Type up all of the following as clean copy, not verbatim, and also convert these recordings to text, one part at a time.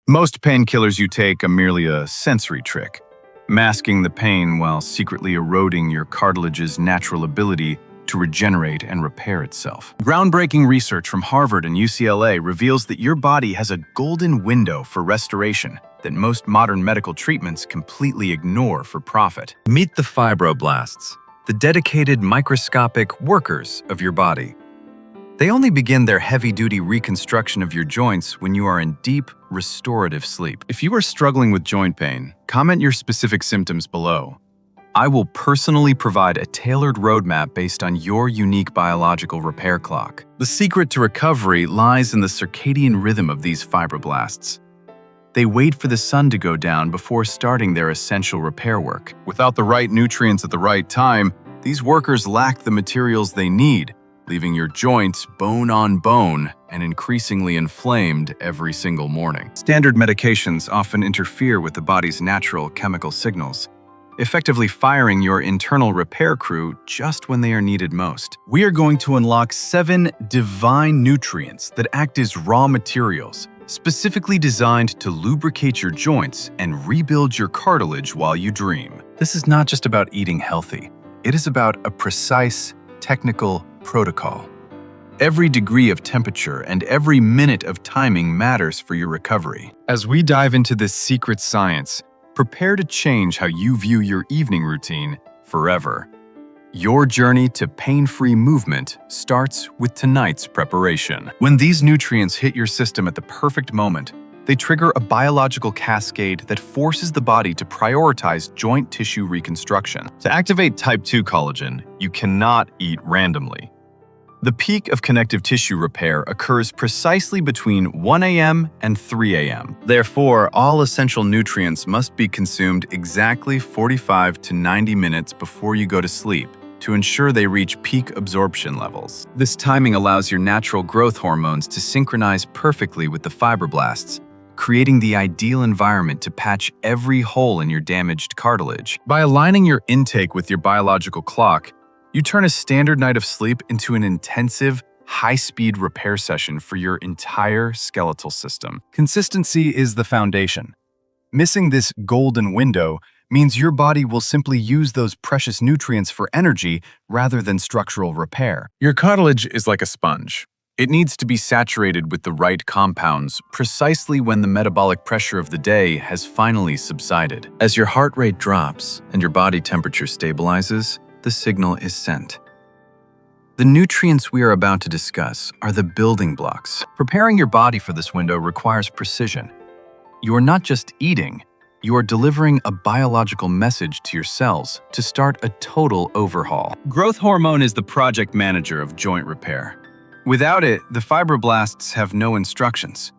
Most painkillers you take are merely a sensory trick, masking the pain while secretly eroding your cartilage's natural ability to regenerate and repair itself. Groundbreaking research from Harvard and UCLA reveals that your body has a golden window for restoration that most modern medical treatments completely ignore for profit. Meet the fibroblasts, the dedicated microscopic workers of your body. They only begin their heavy-duty reconstruction of your joints when you are in deep, restorative sleep. If you are struggling with joint pain, comment your specific symptoms below. I will personally provide a tailored roadmap based on your unique biological repair clock. The secret to recovery lies in the circadian rhythm of these fibroblasts. They wait for the sun to go down before starting their essential repair work. Without the right nutrients at the right time, these workers lack the materials they need, leaving your joints bone on bone and increasingly inflamed every single morning. Standard medications often interfere with the body's natural chemical signals, effectively firing your internal repair crew just when they are needed most. We are going to unlock 7 divine nutrients that act as raw materials, specifically designed to lubricate your joints and rebuild your cartilage while you dream. This is not just about eating healthy. It is about a precise, technical protocol. Every degree of temperature and every minute of timing matters for your recovery. As we dive into this secret science, prepare to change how you view your evening routine forever. Your journey to pain-free movement starts with tonight's preparation. When these nutrients hit your system at the perfect moment, they trigger a biological cascade that forces the body to prioritize joint tissue reconstruction. To activate type 2 collagen, you cannot eat randomly. The peak of connective tissue repair occurs precisely between 1 a.m. and 3 a.m. Therefore, all essential nutrients must be consumed exactly 45 to 90 minutes before you go to sleep to ensure they reach peak absorption levels. This timing allows your natural growth hormones to synchronize perfectly with the fibroblasts, creating the ideal environment to patch every hole in your damaged cartilage. By aligning your intake with your biological clock, you turn a standard night of sleep into an intensive, high-speed repair session for your entire skeletal system. Consistency is the foundation. Missing this golden window means your body will simply use those precious nutrients for energy rather than structural repair. Your cartilage is like a sponge. It needs to be saturated with the right compounds precisely when the metabolic pressure of the day has finally subsided. As your heart rate drops and your body temperature stabilizes, the signal is sent. The nutrients we are about to discuss are the building blocks. Preparing your body for this window requires precision. You are not just eating, you are delivering a biological message to your cells to start a total overhaul. Growth hormone is the project manager of joint repair. Without it, the fibroblasts have no instructions.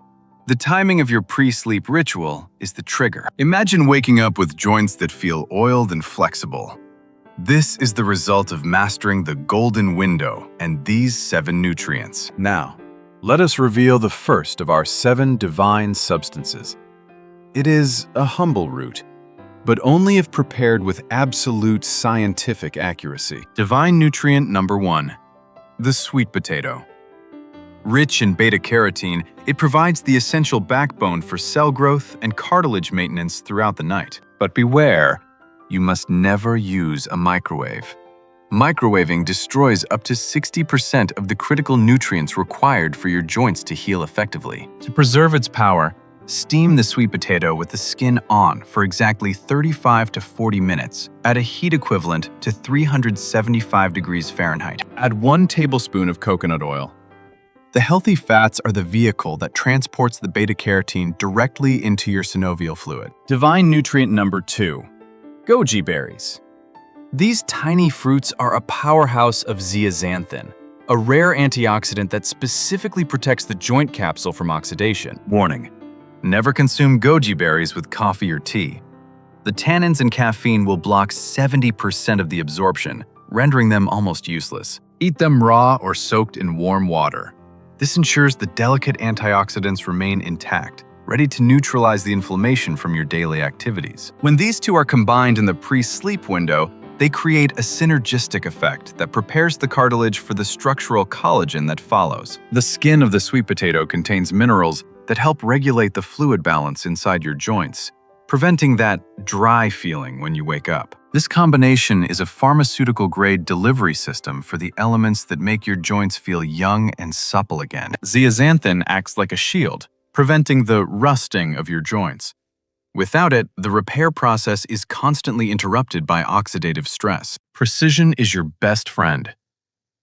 The timing of your pre-sleep ritual is the trigger. Imagine waking up with joints that feel oiled and flexible. This is the result of mastering the golden window and these 7 nutrients. Now, let us reveal the first of our 7 divine substances. It is a humble root, but only if prepared with absolute scientific accuracy. Divine nutrient number 1, the sweet potato. Rich in beta-carotene, it provides the essential backbone for cell growth and cartilage maintenance throughout the night. But beware, you must never use a microwave. Microwaving destroys up to 60% of the critical nutrients required for your joints to heal effectively. To preserve its power, steam the sweet potato with the skin on for exactly 35 to 40 minutes at a heat equivalent to 375 degrees Fahrenheit. Add 1 tablespoon of coconut oil. The healthy fats are the vehicle that transports the beta-carotene directly into your synovial fluid. Divine nutrient number 2, goji berries. These tiny fruits are a powerhouse of zeaxanthin, a rare antioxidant that specifically protects the joint capsule from oxidation. Warning: never consume goji berries with coffee or tea. The tannins and caffeine will block 70% of the absorption, rendering them almost useless. Eat them raw or soaked in warm water. This ensures the delicate antioxidants remain intact, ready to neutralize the inflammation from your daily activities. When these two are combined in the pre-sleep window, they create a synergistic effect that prepares the cartilage for the structural collagen that follows. The skin of the sweet potato contains minerals that help regulate the fluid balance inside your joints, preventing that dry feeling when you wake up. This combination is a pharmaceutical-grade delivery system for the elements that make your joints feel young and supple again. Zeaxanthin acts like a shield, preventing the rusting of your joints. Without it, the repair process is constantly interrupted by oxidative stress. Precision is your best friend.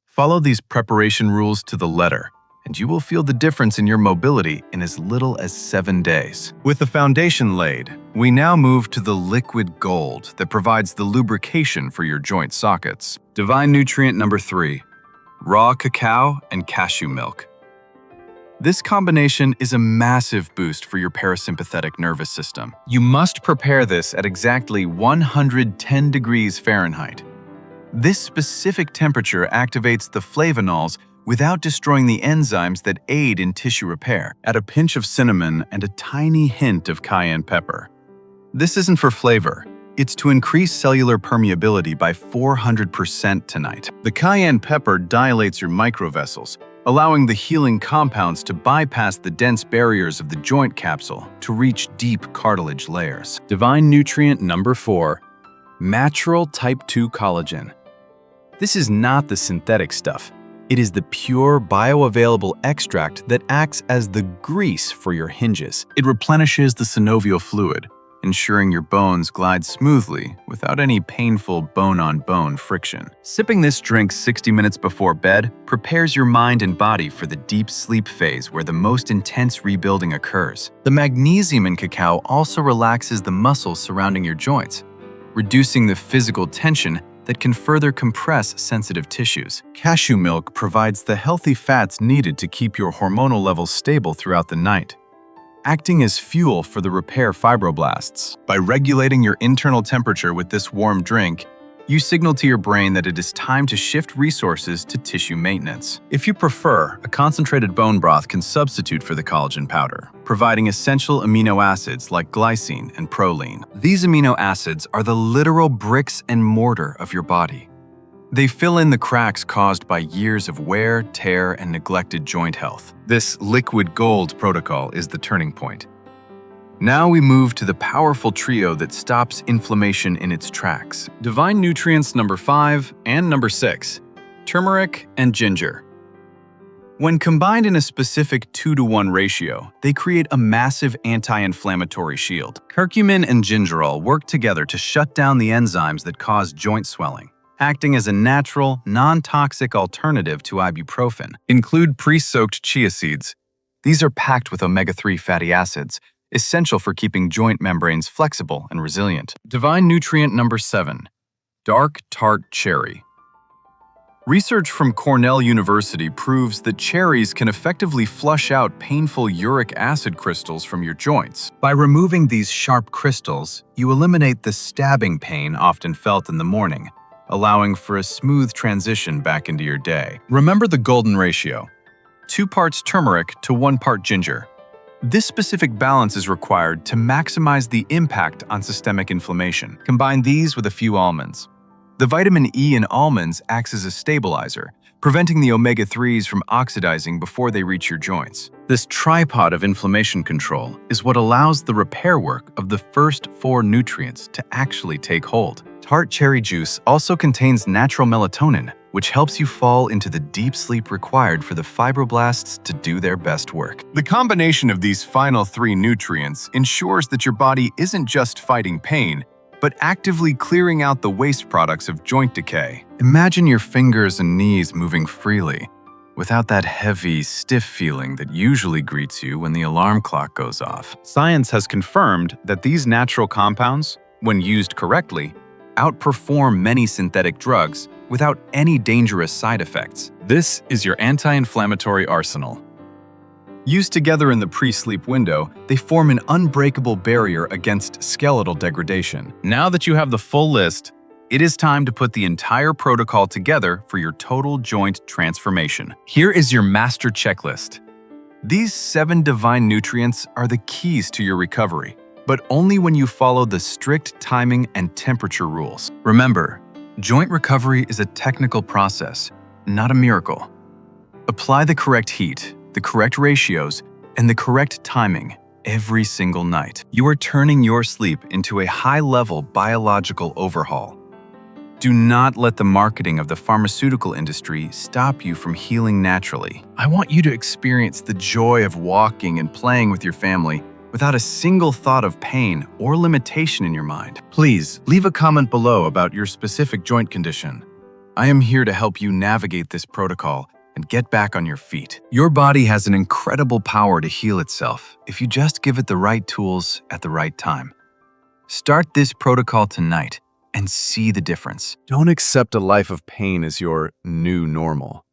Follow these preparation rules to the letter, and you will feel the difference in your mobility in as little as 7 days. With the foundation laid, we now move to the liquid gold that provides the lubrication for your joint sockets. Divine nutrient number 3, raw cacao and cashew milk. This combination is a massive boost for your parasympathetic nervous system. You must prepare this at exactly 110 degrees Fahrenheit. This specific temperature activates the flavonols without destroying the enzymes that aid in tissue repair. Add a pinch of cinnamon and a tiny hint of cayenne pepper. This isn't for flavor. It's to increase cellular permeability by 400% tonight. The cayenne pepper dilates your microvessels, allowing the healing compounds to bypass the dense barriers of the joint capsule to reach deep cartilage layers. Divine nutrient number 4, natural type 2 collagen. This is not the synthetic stuff. It is the pure bioavailable extract that acts as the grease for your hinges. It replenishes the synovial fluid, ensuring your bones glide smoothly without any painful bone-on-bone friction. Sipping this drink 60 minutes before bed prepares your mind and body for the deep sleep phase where the most intense rebuilding occurs. The magnesium in cacao also relaxes the muscles surrounding your joints, reducing the physical tension that can further compress sensitive tissues. Cashew milk provides the healthy fats needed to keep your hormonal levels stable throughout the night, acting as fuel for the repair fibroblasts. By regulating your internal temperature with this warm drink, you signal to your brain that it is time to shift resources to tissue maintenance. If you prefer, a concentrated bone broth can substitute for the collagen powder, providing essential amino acids like glycine and proline. These amino acids are the literal bricks and mortar of your body. They fill in the cracks caused by years of wear, tear, and neglected joint health. This liquid gold protocol is the turning point. Now we move to the powerful trio that stops inflammation in its tracks. Divine nutrients number 5 and number 6, turmeric and ginger. When combined in a specific 2-to-1 ratio, they create a massive anti-inflammatory shield. Curcumin and gingerol work together to shut down the enzymes that cause joint swelling, acting as a natural, non-toxic alternative to ibuprofen. Include pre-soaked chia seeds. These are packed with omega-3 fatty acids, essential for keeping joint membranes flexible and resilient. Divine nutrient number 7, dark tart cherry. Research from Cornell University proves that cherries can effectively flush out painful uric acid crystals from your joints. By removing these sharp crystals, you eliminate the stabbing pain often felt in the morning, allowing for a smooth transition back into your day. Remember the golden ratio: 2 parts turmeric to 1 part ginger. This specific balance is required to maximize the impact on systemic inflammation. Combine these with a few almonds. The vitamin E in almonds acts as a stabilizer, preventing the omega-3s from oxidizing before they reach your joints. This tripod of inflammation control is what allows the repair work of the first 4 nutrients to actually take hold. Tart cherry juice also contains natural melatonin, which helps you fall into the deep sleep required for the fibroblasts to do their best work. The combination of these final 3 nutrients ensures that your body isn't just fighting pain, but actively clearing out the waste products of joint decay. Imagine your fingers and knees moving freely, without that heavy, stiff feeling that usually greets you when the alarm clock goes off. Science has confirmed that these natural compounds, when used correctly, outperform many synthetic drugs without any dangerous side effects. This is your anti-inflammatory arsenal. Used together in the pre-sleep window, they form an unbreakable barrier against skeletal degradation. Now that you have the full list, it is time to put the entire protocol together for your total joint transformation. Here is your master checklist. These 7 divine nutrients are the keys to your recovery, but only when you follow the strict timing and temperature rules. Remember, joint recovery is a technical process, not a miracle. Apply the correct heat, the correct ratios, and the correct timing every single night. You are turning your sleep into a high-level biological overhaul. Do not let the marketing of the pharmaceutical industry stop you from healing naturally. I want you to experience the joy of walking and playing with your family without a single thought of pain or limitation in your mind. Please, leave a comment below about your specific joint condition. I am here to help you navigate this protocol and get back on your feet. Your body has an incredible power to heal itself if you just give it the right tools at the right time. Start this protocol tonight and see the difference. Don't accept a life of pain as your new normal.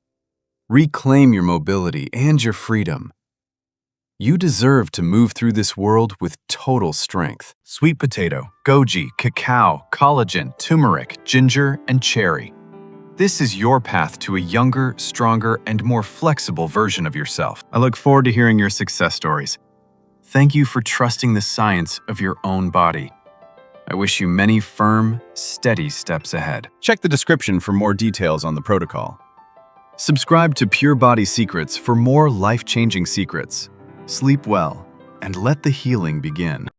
Reclaim your mobility and your freedom. You deserve to move through this world with total strength. Sweet potato, goji, cacao, collagen, turmeric, ginger, and cherry. This is your path to a younger, stronger, and more flexible version of yourself. I look forward to hearing your success stories. Thank you for trusting the science of your own body. I wish you many firm, steady steps ahead. Check the description for more details on the protocol. Subscribe to Pure Body Secrets for more life-changing secrets. Sleep well, and let the healing begin.